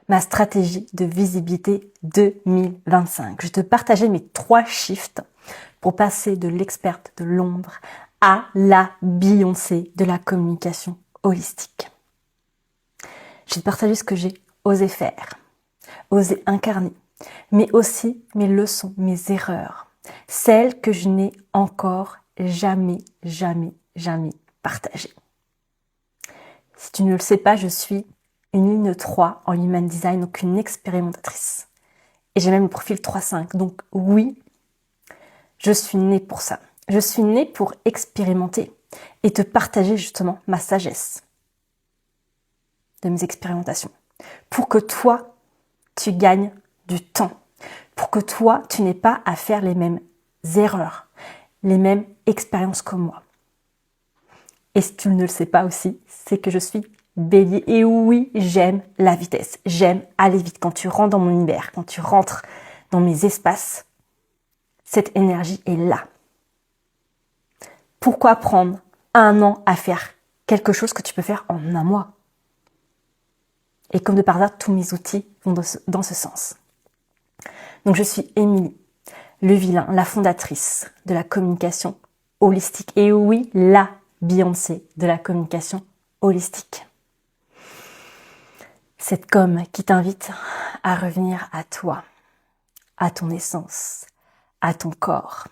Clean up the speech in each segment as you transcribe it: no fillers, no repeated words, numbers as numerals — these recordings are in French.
ma stratégie de visibilité 2025. Je te partageais mes 3 shifts pour passer de l'experte de l'ombre à la Beyoncé de la communication holistique. Je vais te partager ce que j'ai osé faire, osé incarner, mais aussi mes leçons, mes erreurs, celles que je n'ai encore jamais partagées. Si tu ne le sais pas, je suis une ligne 3 en Human Design, donc une expérimentatrice. Et j'ai même le profil 3-5. Donc oui, je suis née pour ça. Je suis née pour expérimenter et te partager justement ma sagesse de mes expérimentations. Pour que toi, tu gagnes du temps. Pour que toi, tu n'aies pas à faire les mêmes erreurs, les mêmes expériences que moi. Et si tu ne le sais pas aussi, c'est que je suis Bélier. Et oui, j'aime la vitesse. J'aime aller vite. Quand tu rentres dans mon univers, quand tu rentres dans mes espaces, cette énergie est là. Pourquoi prendre 1 an à faire quelque chose que tu peux faire en 1 mois? Et comme de par hasard, tous mes outils vont dans ce sens. Donc je suis Émilie Levillain, la fondatrice de la communication holistique. Et oui, la Beyoncé de la communication holistique. Cette com qui t'invite à revenir à toi, à ton essence, à ton corps.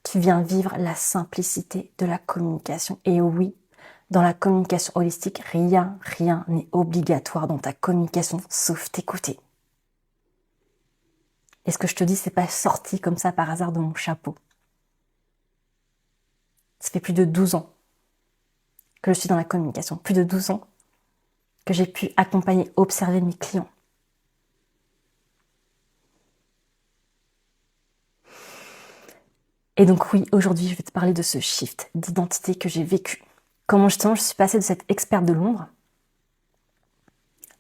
Tu viens vivre la simplicité de la communication. Et oui, dans la communication holistique, rien n'est obligatoire dans ta communication sauf t'écouter. Et ce que je te dis, c'est pas sorti comme ça par hasard de mon chapeau. Ça fait plus de 12 ans que je suis dans la communication. Plus de 12 ans que j'ai pu accompagner, observer mes clients. Et donc oui, aujourd'hui, je vais te parler de ce shift d'identité que j'ai vécu. Comment justement je suis passée de cette experte de l'ombre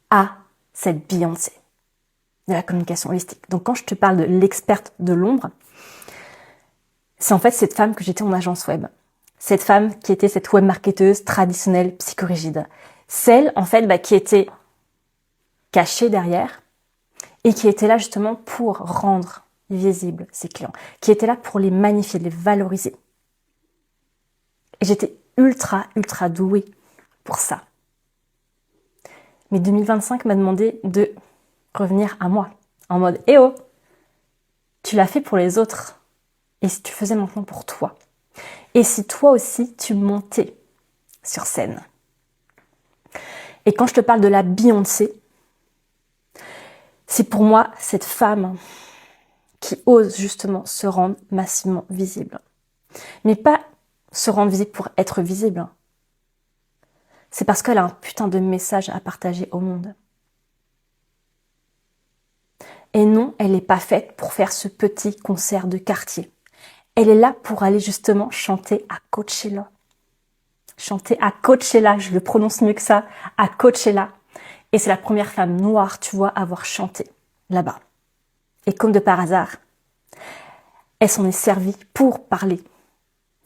à cette Beyoncé de la communication holistique. Donc quand je te parle de l'experte de l'ombre, c'est en fait cette femme que j'étais en agence web. Cette femme qui était cette web marketeuse traditionnelle, psychorigide. Celle, en fait, qui était cachée derrière et qui était là justement pour rendre visibles ses clients, qui était là pour les magnifier, les valoriser. Et j'étais ultra douée pour ça. Mais 2025 m'a demandé de revenir à moi, en mode « Eh oh, tu l'as fait pour les autres, et si tu faisais maintenant pour toi ?» Et si toi aussi, tu montais sur scène. Et quand je te parle de la Beyoncé, c'est pour moi cette femme qui ose justement se rendre massivement visible. Mais pas se rendre visible pour être visible. C'est parce qu'elle a un putain de message à partager au monde. Et non, elle n'est pas faite pour faire ce petit concert de quartier. Elle est là pour aller justement chanter à Coachella. Chanter à Coachella, je le prononce mieux que ça, à Coachella. Et c'est la première femme noire, tu vois, à avoir chanté là-bas. Et comme de par hasard, elle s'en est servie pour parler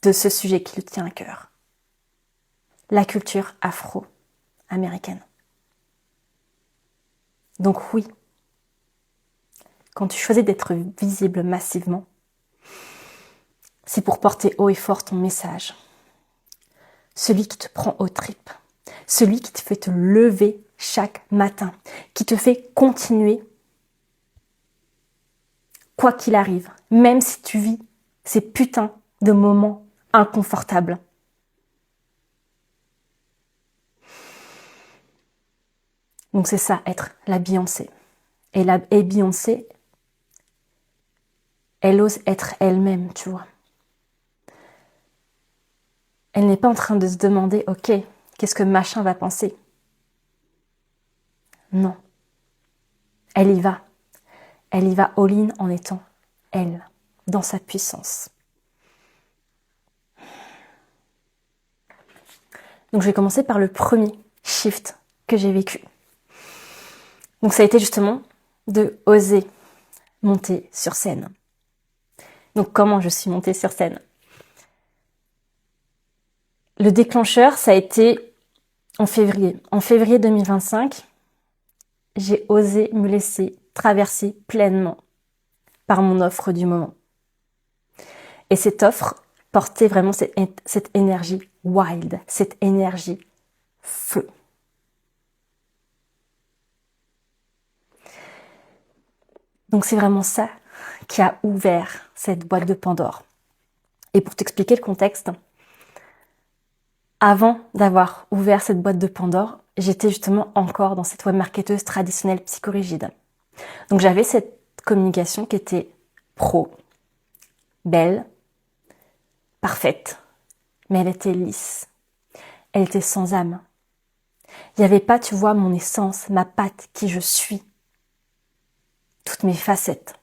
de ce sujet qui lui tient à cœur. La culture afro-américaine. Donc oui, quand tu choisis d'être visible massivement, c'est pour porter haut et fort ton message. Celui qui te prend aux tripes. Celui qui te fait te lever chaque matin. Qui te fait continuer quoi qu'il arrive. Même si tu vis ces putains de moments inconfortables. Donc c'est ça, être la Beyoncé. Et Beyoncé, elle ose être elle-même, tu vois. Elle n'est pas en train de se demander, ok, qu'est-ce que machin va penser? Non. Elle y va. Elle y va all-in en étant elle, dans sa puissance. Donc je vais commencer par le premier shift que j'ai vécu. Donc ça a été justement de oser monter sur scène. Donc comment je suis montée sur scène? Le déclencheur, ça a été en février. En février 2025, j'ai osé me laisser traverser pleinement par mon offre du moment. Et cette offre portait vraiment cette énergie wild, cette énergie feu. Donc c'est vraiment ça qui a ouvert cette boîte de Pandore. Et pour t'expliquer le contexte, avant d'avoir ouvert cette boîte de Pandore, j'étais justement encore dans cette web marketeuse traditionnelle psychorigide. Donc j'avais cette communication qui était pro, belle, parfaite, mais elle était lisse. Elle était sans âme. Il n'y avait pas, tu vois, mon essence, ma patte, qui je suis. Toutes mes facettes.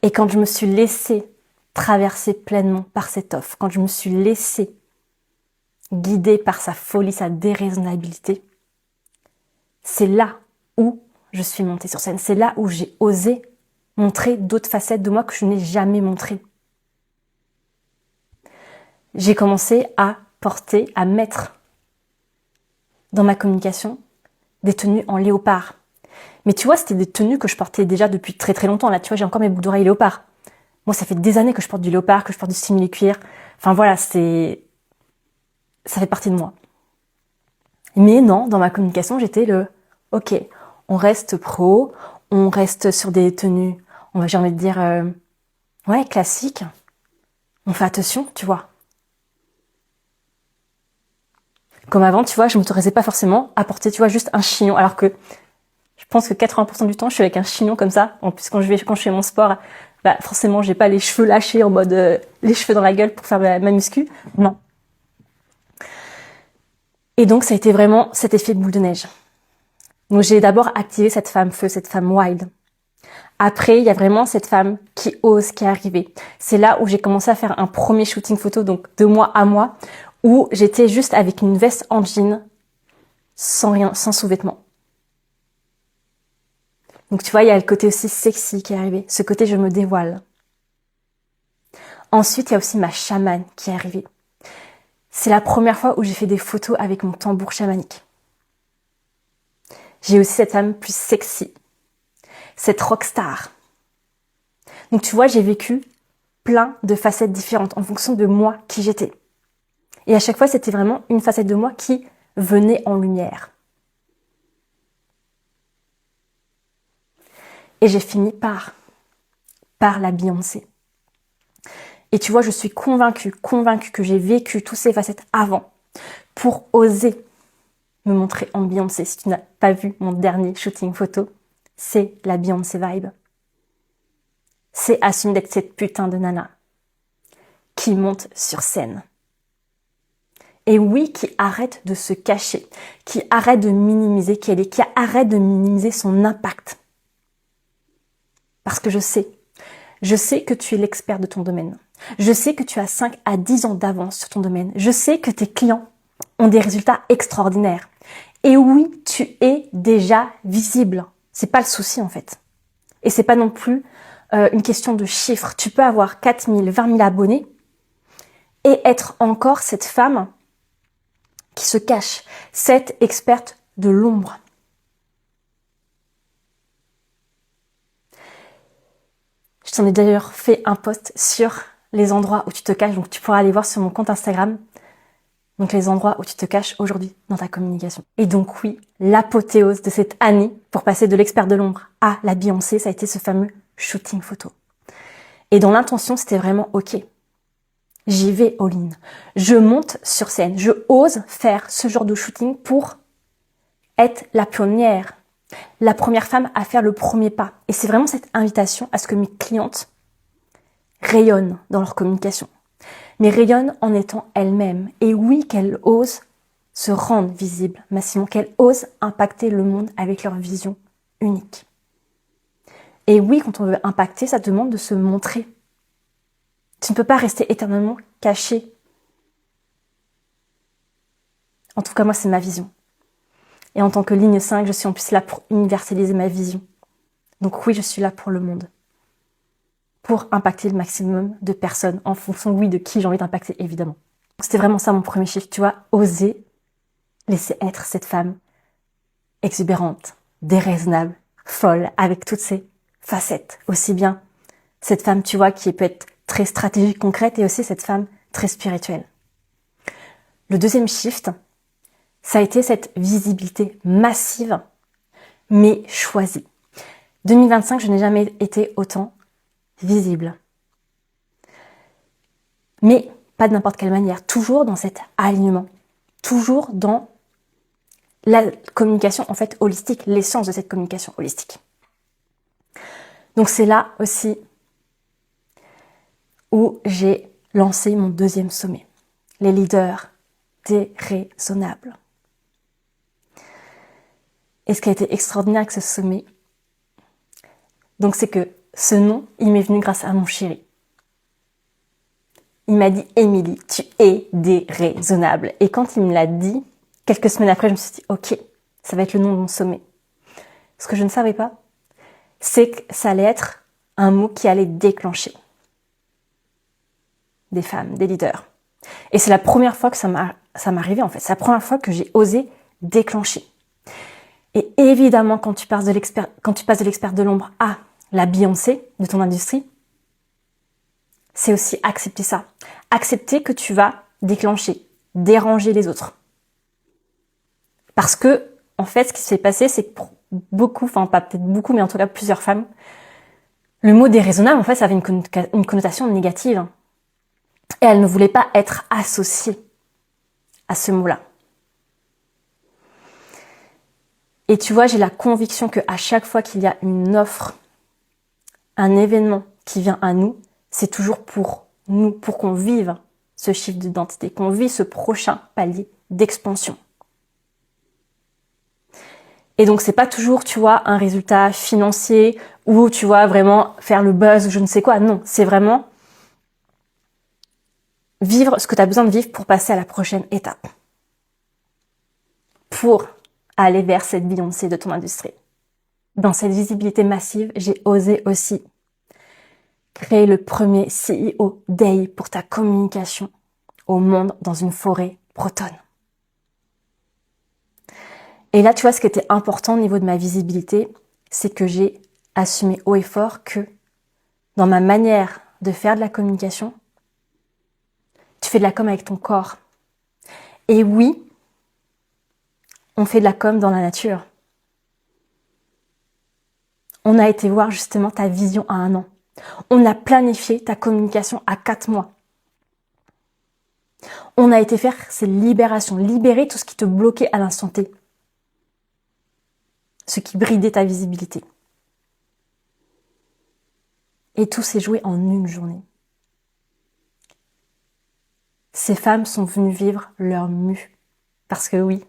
Et quand je me suis laissée traverser pleinement par cette offre, quand je me suis laissée guider par sa folie, sa déraisonnabilité, c'est là où je suis montée sur scène. C'est là où j'ai osé montrer d'autres facettes de moi que je n'ai jamais montrées. J'ai commencé à porter, à mettre dans ma communication des tenues en léopard. Mais tu vois, c'était des tenues que je portais déjà depuis très très longtemps. Là, tu vois, j'ai encore mes boucles d'oreilles léopard. Moi, ça fait des années que je porte du léopard, que je porte du simili-cuir. Enfin voilà, ça fait partie de moi. Mais non, dans ma communication, j'étais ok, on reste pro, on reste sur des tenues, j'ai envie de dire, classiques. On fait attention, tu vois. Comme avant, tu vois, je m'autorisais pas forcément à porter, tu vois, juste un chignon, alors que je pense que 80% du temps, je suis avec un chignon comme ça. En plus, quand je fais mon sport, forcément, j'ai pas les cheveux lâchés en mode les cheveux dans la gueule pour faire ma muscu. Non. Et donc, ça a été vraiment cet effet boule de neige. Donc, j'ai d'abord activé cette femme feu, cette femme wild. Après, il y a vraiment cette femme qui ose, qui est arrivée. C'est là où j'ai commencé à faire un premier shooting photo, donc de moi à moi, où j'étais juste avec une veste en jean, sans rien, sans sous-vêtements. Donc tu vois, il y a le côté aussi sexy qui est arrivé. Ce côté, je me dévoile. Ensuite, il y a aussi ma chamane qui est arrivée. C'est la première fois où j'ai fait des photos avec mon tambour chamanique. J'ai aussi cette femme plus sexy. Cette rockstar. Donc tu vois, j'ai vécu plein de facettes différentes en fonction de moi qui j'étais. Et à chaque fois, c'était vraiment une facette de moi qui venait en lumière. Et j'ai fini par la Beyoncé. Et tu vois, je suis convaincue que j'ai vécu toutes ces facettes avant pour oser me montrer en Beyoncé. Si tu n'as pas vu mon dernier shooting photo, c'est la Beyoncé vibe. C'est assumer d'être cette putain de nana qui monte sur scène. Et oui, qui arrête de se cacher, qui arrête de minimiser qui elle est, qui arrête de minimiser son impact. Parce que je sais que tu es l'expert de ton domaine. Je sais que tu as 5 à 10 ans d'avance sur ton domaine. Je sais que tes clients ont des résultats extraordinaires. Et oui, tu es déjà visible. C'est pas le souci en fait. Et c'est pas non plus une question de chiffres. Tu peux avoir 4 000, 20 000 abonnés et être encore cette femme qui se cache, cette experte de l'ombre. Je t'en ai d'ailleurs fait un post sur les endroits où tu te caches, donc tu pourras aller voir sur mon compte Instagram. Donc les endroits où tu te caches aujourd'hui dans ta communication. Et donc oui, l'apothéose de cette année pour passer de l'expert de l'ombre à la Beyoncé, ça a été ce fameux shooting photo. Et dans l'intention, c'était vraiment ok. J'y vais all-in. Je monte sur scène. Je ose faire ce genre de shooting pour être la pionnière, la première femme à faire le premier pas. Et c'est vraiment cette invitation à ce que mes clientes rayonnent dans leur communication. Mais rayonnent en étant elles-mêmes. Et oui, qu'elles osent se rendre visibles massivement, qu'elles osent impacter le monde avec leur vision unique. Et oui, quand on veut impacter, ça demande de se montrer. Tu ne peux pas rester éternellement caché. En tout cas, moi, c'est ma vision. Et en tant que ligne 5, je suis en plus là pour universaliser ma vision. Donc oui, je suis là pour le monde. Pour impacter le maximum de personnes, en fonction, oui, de qui j'ai envie d'impacter, évidemment. C'était vraiment ça mon premier chiffre, tu vois, oser laisser être cette femme exubérante, déraisonnable, folle, avec toutes ses facettes. Aussi bien cette femme, tu vois, qui peut être très stratégique, concrète, et aussi cette femme très spirituelle. Le deuxième shift, ça a été cette visibilité massive, mais choisie. 2025, je n'ai jamais été autant visible. Mais pas de n'importe quelle manière, toujours dans cet alignement, toujours dans la communication en fait holistique, l'essence de cette communication holistique. Donc c'est là aussi où j'ai lancé mon deuxième sommet, les leaders déraisonnables. Et ce qui a été extraordinaire avec ce sommet, donc c'est que ce nom, il m'est venu grâce à mon chéri. Il m'a dit « Émilie, tu es déraisonnable ». Et quand il me l'a dit, quelques semaines après, je me suis dit « Ok, ça va être le nom de mon sommet ». Ce que je ne savais pas, c'est que ça allait être un mot qui allait déclencher des femmes, des leaders. Et c'est la première fois que ça m'arrivait en fait. C'est la première fois que j'ai osé déclencher. Et évidemment, quand tu passes de l'expert de l'ombre à la Beyoncé de ton industrie, c'est aussi accepter ça. Accepter que tu vas déclencher, déranger les autres. Parce que, en fait, ce qui s'est passé, c'est que pour beaucoup, enfin pas peut-être beaucoup, mais en tout cas plusieurs femmes, le mot déraisonnable, en fait, ça avait une connotation négative. Et elles ne voulaient pas être associées à ce mot-là. Et tu vois, j'ai la conviction qu'à chaque fois qu'il y a une offre, un événement qui vient à nous, c'est toujours pour nous, pour qu'on vive ce chiffre d'identité, qu'on vive ce prochain palier d'expansion. Et donc, c'est pas toujours, tu vois, un résultat financier ou, tu vois, vraiment faire le buzz ou je ne sais quoi. Non, c'est vraiment vivre ce que tu as besoin de vivre pour passer à la prochaine étape. Pour aller vers cette Beyoncé de ton industrie. Dans cette visibilité massive, j'ai osé aussi créer le premier CEO Day pour ta communication au monde dans une forêt bretonne. Et là, tu vois, ce qui était important au niveau de ma visibilité, c'est que j'ai assumé haut et fort que dans ma manière de faire de la communication, tu fais de la com avec ton corps. Et oui, on fait de la com dans la nature. On a été voir justement ta vision à 1 an. On a planifié ta communication à 4 mois. On a été faire ces libérations, libérer tout ce qui te bloquait à l'instant T. Ce qui bridait ta visibilité. Et tout s'est joué en une journée. Ces femmes sont venues vivre leur mue. Parce que oui,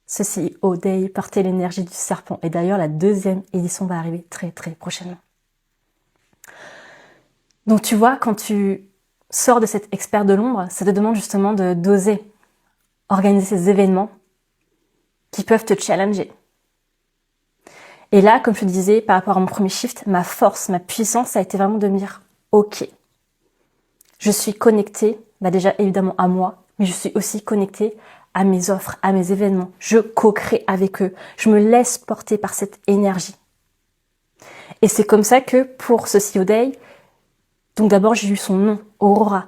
ce CEO Day portait l'énergie du serpent. Et d'ailleurs, la 2e édition va arriver très très prochainement. Donc tu vois, quand tu sors de cet expert de l'ombre, ça te demande justement d'oser organiser ces événements qui peuvent te challenger. Et là, comme je te disais, par rapport à mon premier shift, ma force, ma puissance, ça a été vraiment de me dire, ok, je suis connectée, déjà évidemment à moi, mais je suis aussi connectée à mes offres, à mes événements. Je co-crée avec eux. Je me laisse porter par cette énergie. Et c'est comme ça que pour ce CEO Day, donc d'abord j'ai eu son nom, Aurora.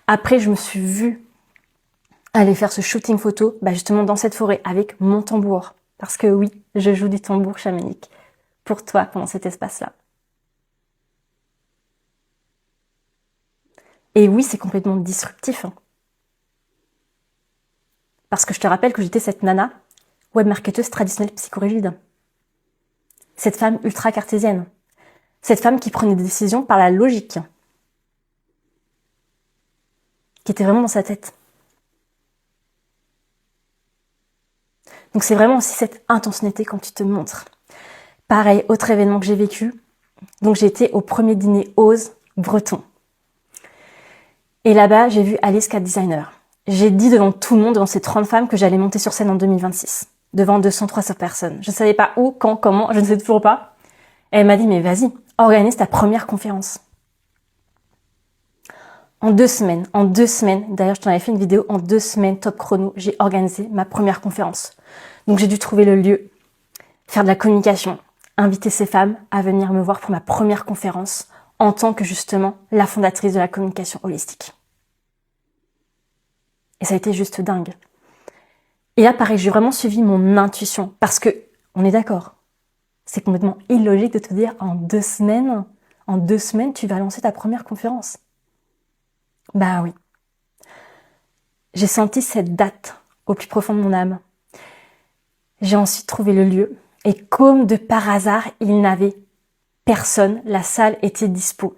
Après, je me suis vue aller faire ce shooting photo, justement dans cette forêt avec mon tambour. Parce que oui, je joue du tambour chamanique pour toi pendant cet espace-là. Et oui, c'est complètement disruptif. Parce que je te rappelle que j'étais cette nana, webmarketeuse traditionnelle psychorigide. Cette femme ultra cartésienne. Cette femme qui prenait des décisions par la logique. Qui était vraiment dans sa tête. Donc c'est vraiment aussi cette intentionnalité quand tu te montres. Pareil, autre événement que j'ai vécu. Donc j'ai été au premier dîner Ose breton. Et là-bas, j'ai vu Alice Cat Designer. J'ai dit devant tout le monde, devant ces 30 femmes, que j'allais monter sur scène en 2026. Devant 200-300 personnes. Je ne savais pas où, quand, comment, je ne sais toujours pas. Et elle m'a dit, mais vas-y, organise ta première conférence. En 2 semaines, d'ailleurs je t'en avais fait une vidéo, en 2 semaines top chrono, j'ai organisé ma première conférence. Donc j'ai dû trouver le lieu, faire de la communication, inviter ces femmes à venir me voir pour ma première conférence en tant que justement la fondatrice de la communication holistique. Et ça a été juste dingue. Et là, pareil, j'ai vraiment suivi mon intuition parce que, on est d'accord, c'est complètement illogique de te dire en 2 semaines, tu vas lancer ta première conférence. Bah oui. J'ai senti cette date au plus profond de mon âme. J'ai ensuite trouvé le lieu et comme de par hasard, il n'avait personne. La salle était dispo.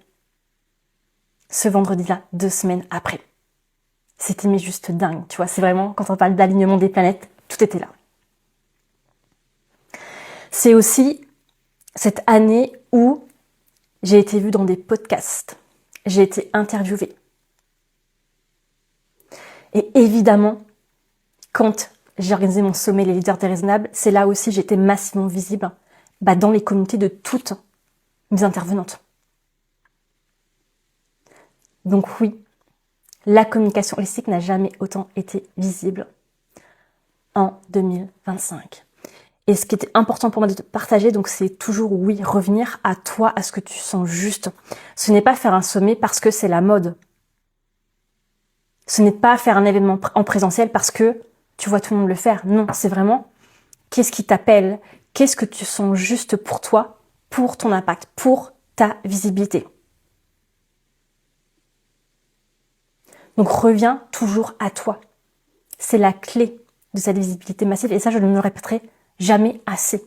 Ce vendredi-là, 2 semaines après. C'était mais juste dingue, tu vois. C'est vraiment, quand on parle d'alignement des planètes, tout était là. C'est aussi cette année où j'ai été vue dans des podcasts. J'ai été interviewée. Et évidemment, quand j'ai organisé mon sommet Les Leaders Déraisonnables, c'est là aussi j'étais massivement visible dans les communautés de toutes mes intervenantes. Donc oui, la communication holistique n'a jamais autant été visible en 2025. Et ce qui était important pour moi de te partager, donc c'est toujours, oui, revenir à toi, à ce que tu sens juste. Ce n'est pas faire un sommet parce que c'est la mode. Ce n'est pas faire un événement en présentiel parce que tu vois tout le monde le faire. Non, c'est vraiment qu'est-ce qui t'appelle, qu'est-ce que tu sens juste pour toi, pour ton impact, pour ta visibilité. Donc reviens toujours à toi. C'est la clé de cette visibilité massive et ça je ne le répéterai jamais assez.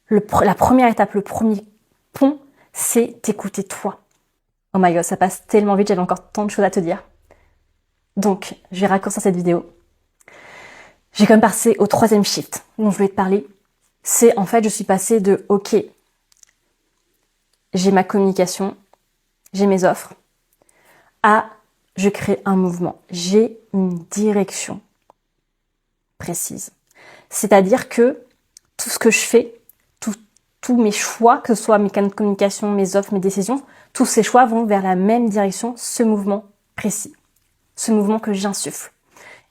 La première étape, le premier pont, c'est t'écouter toi. Oh my god, ça passe tellement vite, j'avais encore tant de choses à te dire. Donc, je vais raccourcir cette vidéo. J'ai quand même passé au 3e shift dont je voulais te parler. C'est en fait, je suis passée de ok, j'ai ma communication, j'ai mes offres, à je crée un mouvement. J'ai une direction précise. C'est-à-dire que tout ce que je fais, tous mes choix, que ce soit mes canaux de communication, mes offres, mes décisions, tous ces choix vont vers la même direction, ce mouvement précis, ce mouvement que j'insuffle.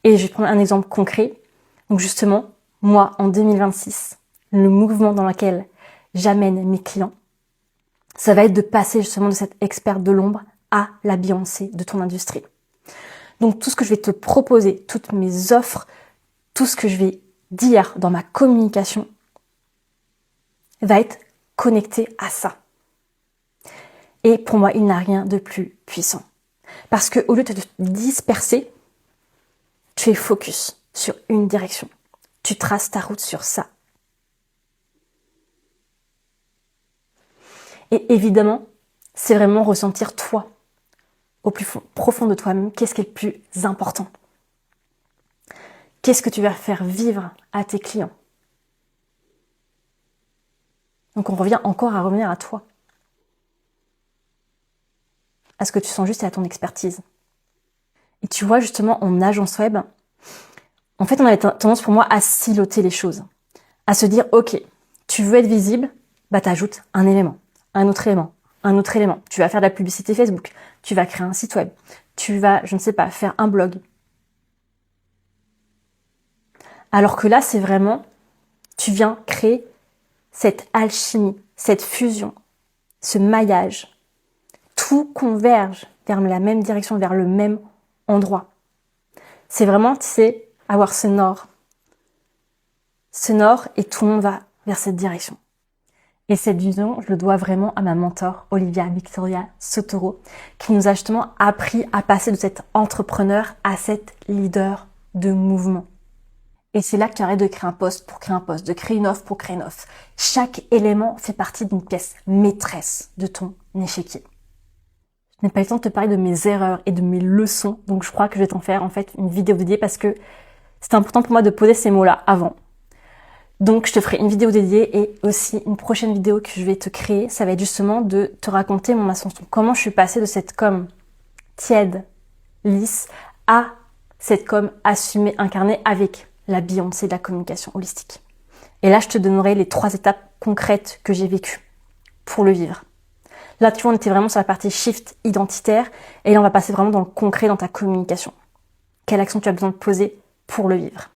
Et je vais prendre un exemple concret. Donc justement, moi, en 2026, le mouvement dans lequel j'amène mes clients, ça va être de passer justement de cette experte de l'ombre à la Beyoncé de ton industrie. Donc tout ce que je vais te proposer, toutes mes offres, tout ce que je vais dire dans ma communication va être connecté à ça. Et pour moi, il n'y a rien de plus puissant. Parce que au lieu de te disperser, tu es focus sur une direction. Tu traces ta route sur ça. Et évidemment, c'est vraiment ressentir toi, au plus profond de toi-même, qu'est-ce qui est le plus important. Qu'est-ce que tu vas faire vivre à tes clients? Donc on revient encore à revenir à toi. À ce que tu sens juste et à ton expertise. Et tu vois justement en agence web, en fait on avait tendance pour moi à siloter les choses. À se dire ok, tu veux être visible, t'ajoutes un élément, un autre élément, un autre élément. Tu vas faire de la publicité Facebook, tu vas créer un site web, tu vas, je ne sais pas, faire un blog. Alors que là c'est vraiment, tu viens créer cette alchimie, cette fusion, ce maillage. Tout converge vers la même direction, vers le même endroit. C'est vraiment, tu sais, avoir ce nord. Ce nord et tout le monde va vers cette direction. Et cette vision, je le dois vraiment à ma mentor, Olivia Victoria Sotoro, qui nous a justement appris à passer de cet entrepreneur à cette leader de mouvement. Et c'est là que tu arrêtes de créer un poste pour créer un poste, de créer une offre pour créer une offre. Chaque élément fait partie d'une pièce maîtresse de ton échiquier. Je n'ai pas eu le temps de te parler de mes erreurs et de mes leçons, donc je crois que je vais t'en faire en fait une vidéo dédiée parce que c'est important pour moi de poser ces mots-là avant. Donc je te ferai une vidéo dédiée et aussi une prochaine vidéo que je vais te créer, ça va être justement de te raconter mon ascension. Comment je suis passée de cette com tiède, lisse, à cette com assumée, incarnée avec la Beyoncé de la communication holistique. Et là, je te donnerai les 3 étapes concrètes que j'ai vécues pour le vivre. Là, tu vois, on était vraiment sur la partie shift identitaire et là, on va passer vraiment dans le concret, dans ta communication. Quelle action tu as besoin de poser pour le vivre?